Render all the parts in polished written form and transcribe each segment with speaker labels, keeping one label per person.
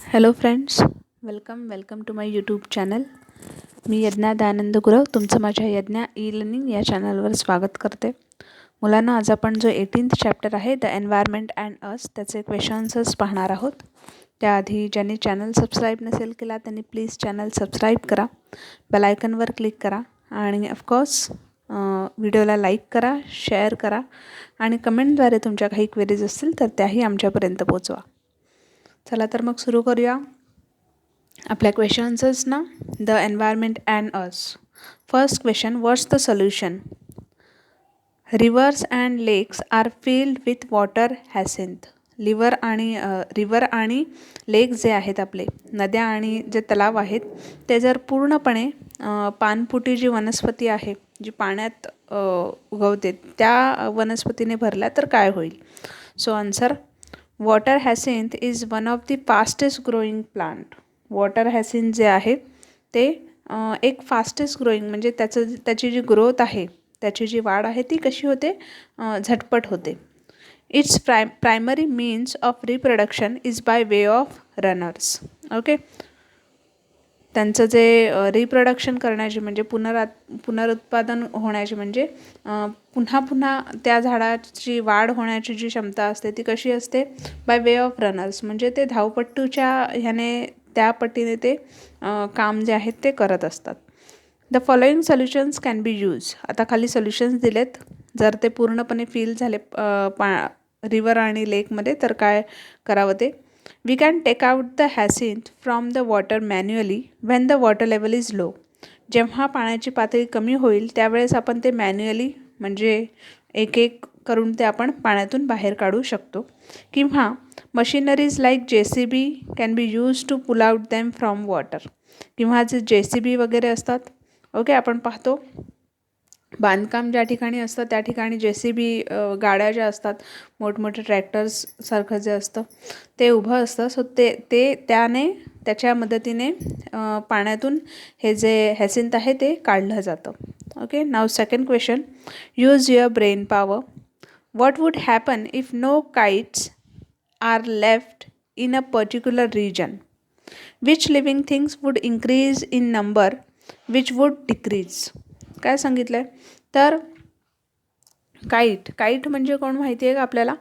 Speaker 1: Hello friends, welcome to my YouTube channel. मी यज्ञा दयानंद गुरव तुमचं माझ्या यज्ञा ई लर्निंग या चॅनलवर स्वागत करते. मुलांना आज आपण जो 18th चॅप्टर आहे द एन्व्हायरमेंट अँड अस त्याचे क्वेश्चन्सच पाहणार आहोत. त्याआधी ज्यांनी चॅनल सबस्क्राईब नसेल केला त्यांनी प्लीज चॅनल सबस्क्राईब करा, बेल आयकनवर क्लिक करा आणि ऑफकोर्स व्हिडिओला लाईक करा, शेअर करा आणि कमेंटद्वारे तुमच्या काही क्वेरीज असतील तर त्याही आमच्यापर्यंत पोचवा. चला तर मग सुरू करूया आपल्या क्वेश्चन्सच ना. The environment and us. First question, what's the solution? Rivers and lakes are filled with water hyacinth. River आणि लेक जे आहेत, आपले नद्या आणि जे तलाव आहेत, ते जर पूर्णपणे पानफुटी जी वनस्पती आहे जी पाण्यात उगवते त्या वनस्पतीने भरल्या तर काय होईल? So answer, water hyacinth is one of the fastest growing plant. Water hyacinth जे आहे ते एक फास्टेस्ट ग्रोईंग म्हणजे त्याची जी ग्रोथ आहे, त्याची जी वाढ आहे ती कशी होते? झटपट होते. It's primary means of reproduction is by way of runners. Okay, त्यांचं जे रिप्रोडक्शन करण्याचे म्हणजे पुनरुत्पादन होण्याचे म्हणजे पुन्हा त्या झाडाची वाढ होण्याची जी क्षमता असते ती कशी असते? बाय वे ऑफ रनर्स, म्हणजे ते धावपट्टूच्या ह्याने त्या पट्टीने ते काम जे आहेत ते करत असतात. The following solutions can be use. आता खाली सोल्युशन्स दिलेत. जर ते पूर्णपणे फिल झाले रिव्हर आणि लेकमध्ये तर काय करावं ते? We can take out the hyacinth from the water manually when the water level is low. जेव्हा पाण्याची पातळी कमी होईल त्यावेळेस आपण ते मॅन्युअली म्हणजे एक एक करून ते आपण पाण्यातून बाहेर काढू शकतो. किंवा machineries like JCB can be use to pull out them from water. किंवा जे JCB वगैरे असतात, ओके, आपण पाहतो बांधकाम ज्या ठिकाणी असतं त्या ठिकाणी JCB गाड्या ज्या असतात, मोठमोठे ट्रॅक्टर्ससारखं जे असतं ते उभं असतं. सो त्याच्या मदतीने पाण्यातून हे जे हॅसिंथ आहे ते काढलं जातं. Okay, now second question, use your brain power. What would happen if no kites are left in a particular region? Which living things would increase in number, which would decrease? काय सांगितलं आहे? तर काईट म्हणजे कोण माहिती आहे का आपल्याला?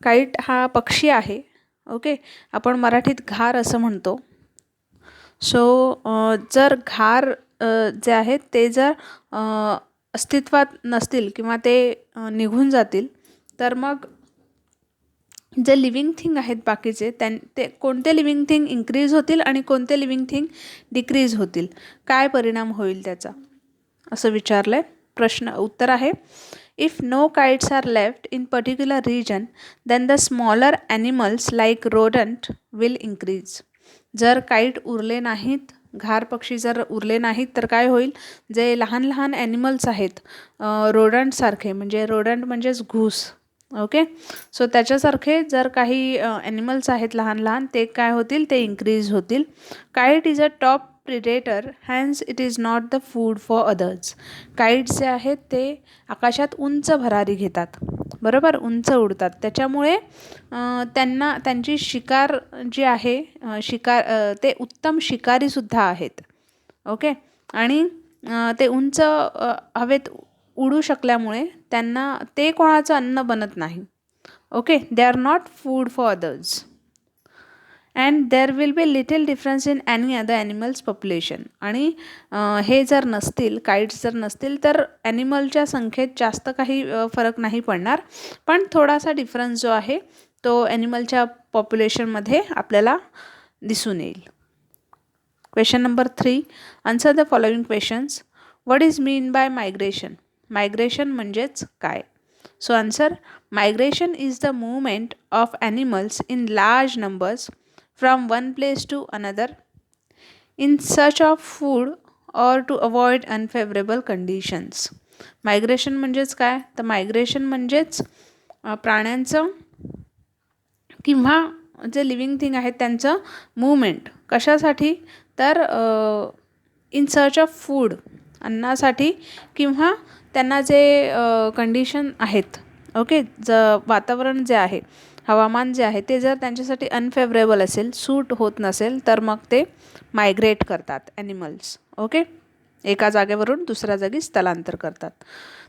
Speaker 1: काईट हा पक्षी आहे. ओके, आपण मराठीत घार असं म्हणतो. सो जर घार जे आहेत ते जर अस्तित्वात नसतील किंवा ते निघून जातील तर मग जे लिव्हिंग थिंग आहेत बाकीचे ते कोणते लिव्हिंग थिंग इन्क्रीज होतील आणि कोणते लिव्हिंग थिंग डिक्रीज होतील? काय परिणाम होईल त्याचा असं विचारलं आहे. उत्तर आहे, if no kites are left in particular region then the smaller animals like rodent will increase. जर काईट उरले नाहीत, घार पक्षी जर उरले नाहीत तर काय होईल? जे लहान लहान ॲनिमल्स आहेत रोडंटसारखे, म्हणजे रोडंट म्हणजेच घूस. ओके, सो त्याच्यासारखे जर काही ॲनिमल्स आहेत लहान लहान ते काय होतील? ते इन्क्रीज होतील. Kite is a top predator hence it is not the food for others. Kites जे आहेत ते आकाशात उंच भरारी घेतात, बरोबर, उंच उडतात. त्याच्यामुळे त्यांची शिकार जी आहे ते उत्तम शिकारीसुद्धा आहेत. ओके, आणि ते उंच हवेत उडू शकल्यामुळे त्यांना ते कोणाचं अन्न बनत नाही. Okay, they are not food for others and there will be little difference in any other animals population. आणि हे जर नसतील, काईट्स जर नसतील तर ॲनिमलच्या संख्येत जास्त काही फरक नाही पडणार, पण थोडासा डिफरन्स जो आहे तो ॲनिमलच्या पॉप्युलेशनमध्ये आपल्याला दिसून येईल. Question number 3, answer the following questions. What is mean by migration? Migration म्हणजेच काय? So answer, migration is the movement of animals in large numbers from one place to another in search of food or to avoid unfavourable conditions. Migration म्हणजेच काय? तर migration म्हणजेच प्राण्यांचं किंवा जे living thing आहेत त्यांचं मूवमेंट कशासाठी? तर इन सर्च ऑफ फूड, अन्नासाठी, किंवा त्यांना जे कंडिशन आहेत, ओके, वातावरण जे आहे हवामान जे आहे ते जर त्यांच्यासाठी अनफेवरेबल असेल, सूट होत नसेल, तर मग ते मायग्रेट करतात ॲनिमल्स. ओके, एका जागेवरून दुसऱ्या जागी स्थलांतर करतात.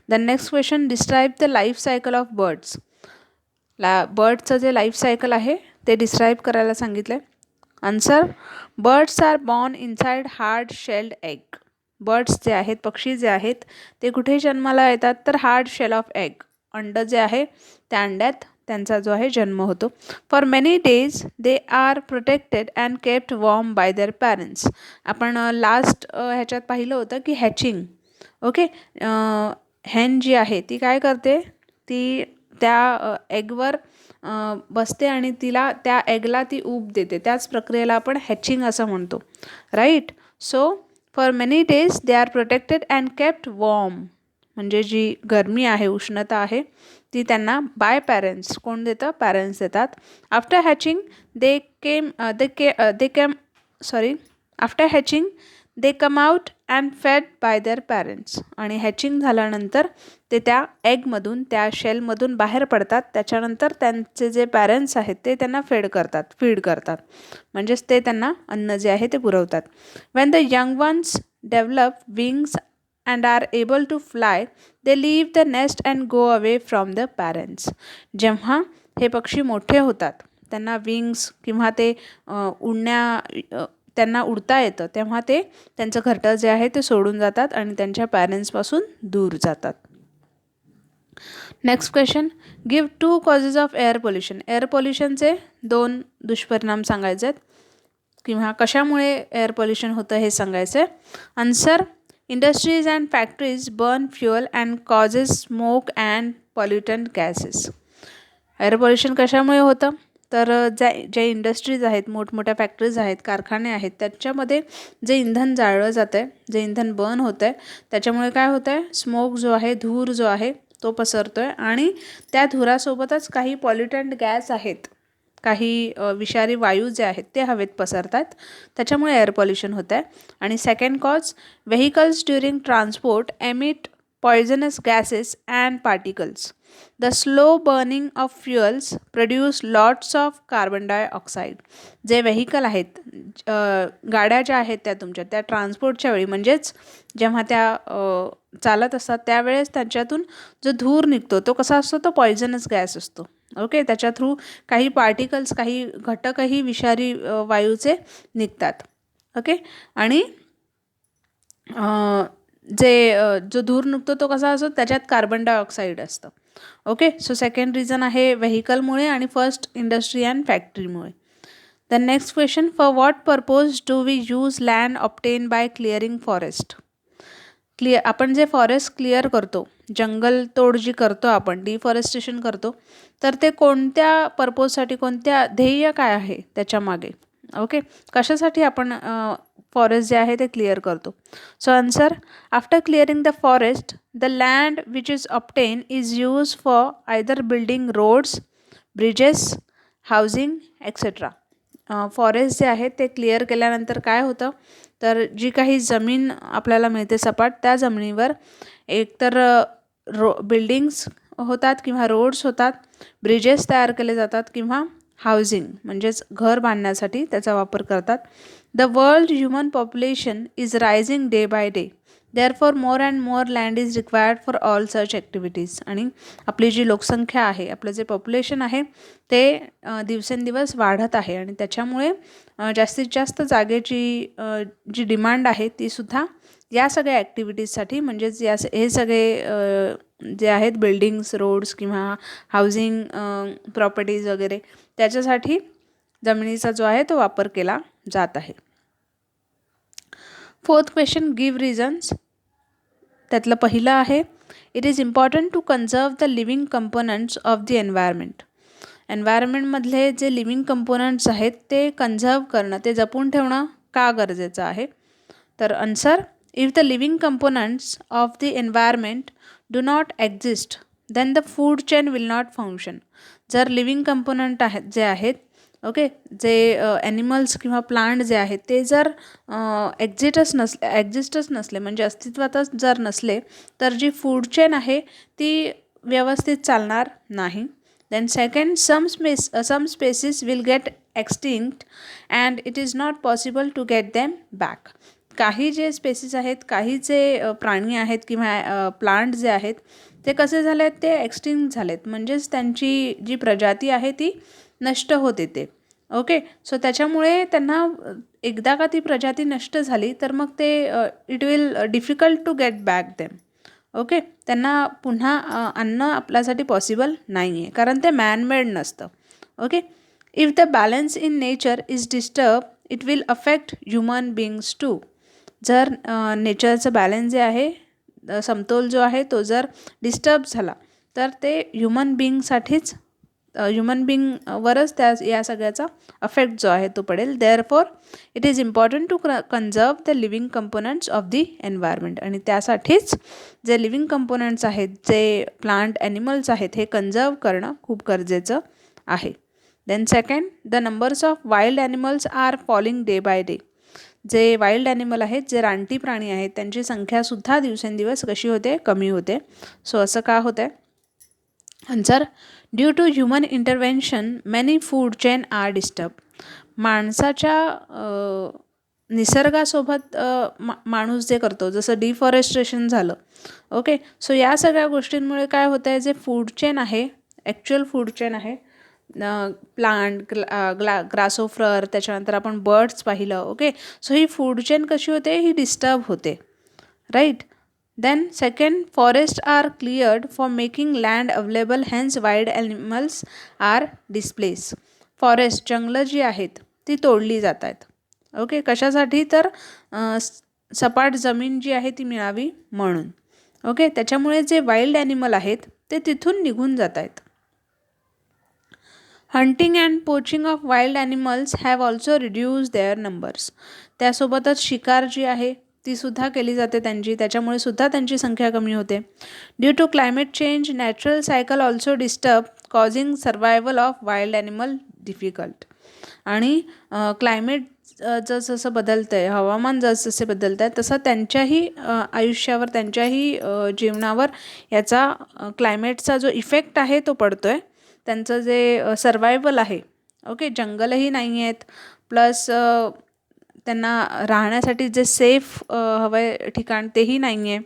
Speaker 1: The next question, describe the life cycle of birds. बर्ड्सचं जे लाईफ सायकल आहे ते डिस्क्राईब करायला सांगितलं आहे. Answer, birds are born inside hard shelled egg. Birds जे आहेत, पक्षी जे आहेत, ते कुठे जन्माला येतात, तर हार्ड शेल ऑफ एग, अंड जे आहे त्या अंड्यात त्यांचा जो आहे जन्म होतो. For many days they are protected and kept warm by their parents. आपण लास्ट ह्याच्यात पाहिलं होतं की हॅचिंग. ओके, हॅन जी आहे ती काय करते, ती त्या एगवर बसते आणि तिला त्या एगला ती ऊब देते. त्याच प्रक्रियेला आपण हॅचिंग असं म्हणतो, right. So for many days they are protected and kept warm, म्हणजे जी गरमी आहे, उष्णता आहे, ती त्यांना बाय पॅरेंट्स, कोण देतं, पॅरेंट्स देतात. After hatching they come out and fed by their parents. आणि हॅचिंग झाल्यानंतर ते त्या एगमधून, त्या शेलमधून बाहेर पडतात. त्याच्यानंतर त्यांचे जे पॅरेंट्स आहेत ते त्यांना फीड करतात, म्हणजेच ते त्यांना अन्न जे आहे ते पुरवतात. When the young ones develop wings and are able to fly they leave the nest and go away from the parents. जेव्हा हे पक्षी मोठे होतात, त्यांना विंग्स किंवा ते त्यांना उडता येतं, तेव्हा ते त्यांचं घरटं जे आहे ते सोडून जातात आणि त्यांच्या पॅरेंट्सपासून दूर जातात. Next question, give 2 causes of air pollution. Air पोल्युशनचे 2 दुष्परिणाम सांगायचे आहेत किंवा कशामुळे एअर पोल्युशन होतं हे सांगायचं आहे. Answer, industries and factories burn fuel and causes smoke and pollutant gases. Air pollution कशामुळे होतं, तर ज्या इंडस्ट्रीज आहेत, मोठमोठ्या फॅक्टरीज आहेत, कारखाने आहेत, त्याच्यामध्ये जे इंधन जाळलं जातं आहे, जे इंधन बर्न होतं आहे, त्याच्यामुळे काय होतं आहे, स्मोक जो आहे, धूर जो आहे तो पसरतो आहे. आणि त्या धुरासोबतच काही पॉल्युटंट गॅस आहेत, काही विषारी वायू जे आहेत ते हवेत पसरतात, त्याच्यामुळे एअर पॉल्युशन होतं आहे. आणि second cause, vehicles during transport emit poisonous gases and particles. The slow burning of fuels produce lots of carbon dioxide. जे व्हेकल आहेत, गाड्या ज्या आहेत त्या तुमच्या, त्या ट्रान्सपोर्टच्या वेळी, म्हणजेच जेव्हा त्या चालत असतात त्यावेळेस त्यांच्यातून जो धूर निघतो तो कसा असतो, तो पॉयझनस गॅस असतो. ओके, त्याच्या थ्रू काही पार्टिकल्स, काही घटकही विषारी वायूचे निघतात. ओके, आणि जो धूर निघतो तो कसा असतो, त्याच्यात कार्बन डायऑक्साईड असतं. ओके, सो सेकंड रिझन आहे व्हेकलमुळे आणि फर्स्ट इंडस्ट्री अँड फॅक्टरीमुळे. The next question, for what purpose do we use land obtain by clearing forest. आपण जे फॉरेस्ट क्लिअर करतो, जंगल तोड जी करतो आपण, डिफॉरेस्टेशन करतो, तर ते कोणत्या पर्पजसाठी, कोणत्या ध्येय काय आहे त्याच्यामागे. ओके, कशासाठी आपण फॉरेस्ट जे आहे ते क्लिअर करतो. So answer, after clearing the forest the land which is obtain is use for either building roads, bridges, housing etcetera. Forest जे आहे ते क्लिअर केल्यानंतर काय होतं, तर जी काही जमीन आपल्याला मिळते सपाट, त्या जमिनीवर एकतर बिल्डिंग्स होतात किंवा रोड्स होतात, ब्रिजेस तयार केले जातात किंवा हाऊसिंग म्हणजेच घर बांधण्यासाठी त्याचा वापर करतात. The world human population is rising day by day, therefore more and more land is required for all such activities. आणि आपली जी लोकसंख्या आहे, आपलं जे पॉप्युलेशन आहे ते दिवसेंदिवस वाढत आहे आणि त्याच्यामुळे जास्तीत जास्त जागेची जी डिमांड आहे तीसुद्धा या सगळ्या ॲक्टिव्हिटीजसाठी, म्हणजेच हे सगळे जे आहेत बिल्डिंग्स, रोड्स किंवा हाऊसिंग प्रॉपर्टीज वगैरे, त्याच्यासाठी जमिनीचा जो आहे तो वापर केला जात आहे. Fourth question, give reasons. त्यातलं पहिलं आहे, it is important to conserve the living components of the environment. एन्व्हायरमेंटमधले जे लिव्हिंग कंपोनंट्स आहेत ते कन्झर्व करणं, ते जपून ठेवणं का गरजेचं आहे. तर answer, if the living components of the environment do not exist then the food chain will not function. जर लिव्हिंग कंपोनंट जे आहेत, ओके, जे ॲनिमल्स किंवा प्लांट जे आहेत ते जर एक्झिस्टच नसले, म्हणजे अस्तित्वातच जर नसले, तर जी फूड चेन आहे ती व्यवस्थित चालणार नाही. Then second, some species will get extinct and it is not possible to get them back. काही जे स्पेसिस आहेत, काही जे प्राणी आहेत किंवा प्लांट जे आहेत ते कसे झाले आहेत, ते एक्सटिंक्ट झालेत, म्हणजेच त्यांची जी प्रजाती आहे ती नष्ट होते ते. ओके, सो त्याच्यामुळे त्यांना एकदा का ती प्रजाती नष्ट झाली तर मग ते it will difficult to get back them. Okay, त्यांना पुन्हा आणणं आपल्यासाठी पॉसिबल नाही आहे, कारण ते मॅनमेड नसतं. Okay, if the balance in nature is disturb it will affect human beings too. जर नेचरचं बॅलन्स जे आहे, समतोल जो आहे तो जर डिस्टर्ब झाला तर ते ह्युमन बिंगवरच या सगळ्याचा अफेक्ट जो आहे तो पडेल. Therefore it is important to conserve the living components of the environment. आणि त्यासाठीच जे लिव्हिंग कंपोनंट्स आहेत, जे प्लांट ॲनिमल्स आहेत, हे कन्झर्व करणं खूप गरजेचं आहे. Then second, the numbers of wild animals are falling day by day. जे वाईल्ड ॲनिमल आहेत, जे रानटी प्राणी आहेत, त्यांची संख्यासुद्धा दिवसेंदिवस कशी होते, कमी होते. सो असं का होतं आहे? Answer, due to human intervention many food chain are disturb. माणसाच्या निसर्गासोबत माणूस जे करतो, जसं डिफॉरेस्ट्रेशन झालं. ओके, सो या सगळ्या गोष्टींमुळे काय होतं आहे, जे फूड चेन आहे, ॲक्च्युअल फूड चेन आहे, प्लांट, ग्रासोफर, त्याच्यानंतर आपण बर्ड्स पाहिलं. ओके, सो ही फूड चेन कशी होते, ही डिस्टर्ब होते, right. Then second, forest are cleared for making land available, hence wild animals are displace. Forest, जंगलं जी आहेत ती तोडली जात आहेत. ओके, कशासाठी? तर सपाट जमीन जी आहे ती मिळावी म्हणून. ओके, त्याच्यामुळे जे वाईल्ड ॲनिमल आहेत ते तिथून निघून जात आहेत. Hunting and poaching of wild animals have also reduce their numbers. त्यासोबतच शिकार जी आहे ती सुद्धा केली जाते त्यांची, त्याच्यामुळे सुद्धा त्यांची संख्या कमी होते. Due to climate change natural cycle also disturb, causing survival of wild animal difficult. आणि क्लायमेट जसं बदलतं आहे, हवामान जसजसे बदलत आहे, तसं त्यांच्याही आयुष्यावर, त्यांच्याही जीवनावर याचा क्लायमेटचा जो इफेक्ट आहे तो पडतो आहे. त्यांचं जे सर्वायवल आहे, ओके, जंगलही नाही आहेत, प्लस त्यांना राहण्यासाठी जे सेफ हवं आहे ठिकाण तेही नाही आहे.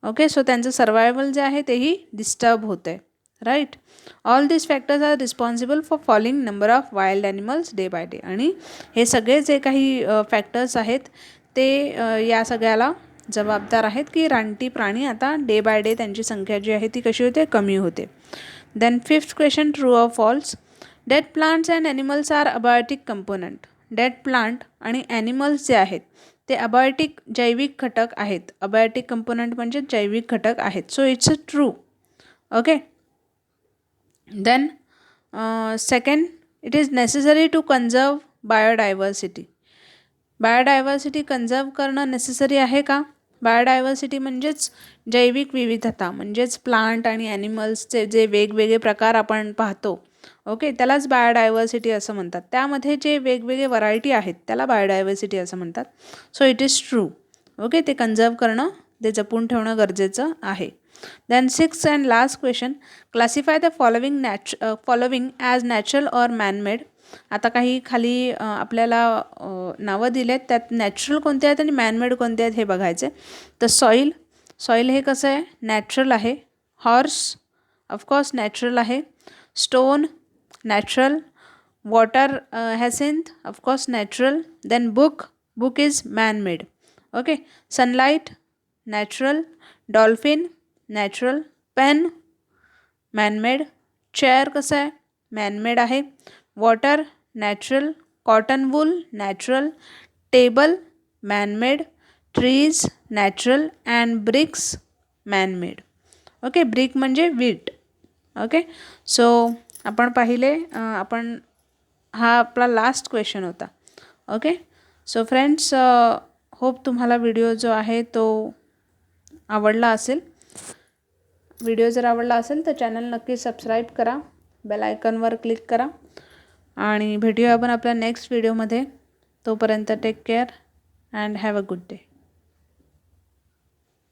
Speaker 1: ओके, सो त्यांचं सर्वायवल जे आहे तेही डिस्टर्ब होतं आहे, right. All this factors are responsible for falling number of wild animals day by day. आणि हे सगळे जे काही फॅक्टर्स आहेत ते या सगळ्याला जबाबदार आहेत की रानटी प्राणी आता डे बाय डे त्यांची संख्या जी आहे ती कशी होते, कमी होते. Then fifth question, true or false. Dead plants and animals are abiotic component. Dead plant आणि ॲनिमल्स जे आहेत ते अबायोटिक, जैविक घटक आहेत. अबायोटिक कंपोनंट म्हणजे जैविक घटक आहेत. So it's a true. Okay. Then second, it is necessary to conserve biodiversity. Biodiversity conserve करणं नेसेसरी आहे का? बायोडायव्हर्सिटी म्हणजेच जैविक विविधता, म्हणजेच प्लांट आणि ॲनिमल्सचे जे वेगवेगळे प्रकार आपण पाहतो, ओके, त्यालाच बायोडायव्हर्सिटी असं म्हणतात. त्यामध्ये जे वेगवेगळे व्हरायटी आहेत त्याला बायोडायव्हर्सिटी असं म्हणतात. So it is true. Okay, ते कन्झर्व करणं, ते जपून ठेवणं गरजेचं आहे. Then sixth and last question, classify the following as natural or manmade. आता काही खाली आपल्याला नावं दिले आहेत, त्यात नॅचरल कोणते आहेत आणि मॅनमेड कोणते आहेत हे बघायचे. तर सॉईल हे कसं आहे, नॅचरल आहे. हॉर्स ऑफकोर्स नॅचरल आहे. Stone natural. Water hyacinth of course natural. Then book is manmade. Okay. Sunlight natural. Dolphin natural. Pen manmade. Chair कसं आहे, मॅनमेड आहे. Water natural. Cotton wool natural. Table manmade. Trees natural. And bricks manmade. Okay, brick म्हणजे वीट. Okay, so आपण पाहिले, हा आपला last question होता. ओके, सो फ्रेंड्स, होप तुम्हाला व्हिडिओ जो आहे तो आवडला असेल. व्हिडिओ जर आवडला असेल तर चॅनल नक्की सबस्क्राईब करा, बेल आयकॉनवर क्लिक करा आणि भेटूया आपण आपल्या नेक्स्ट व्हिडिओमध्ये. तोपर्यंत take care and have a good day.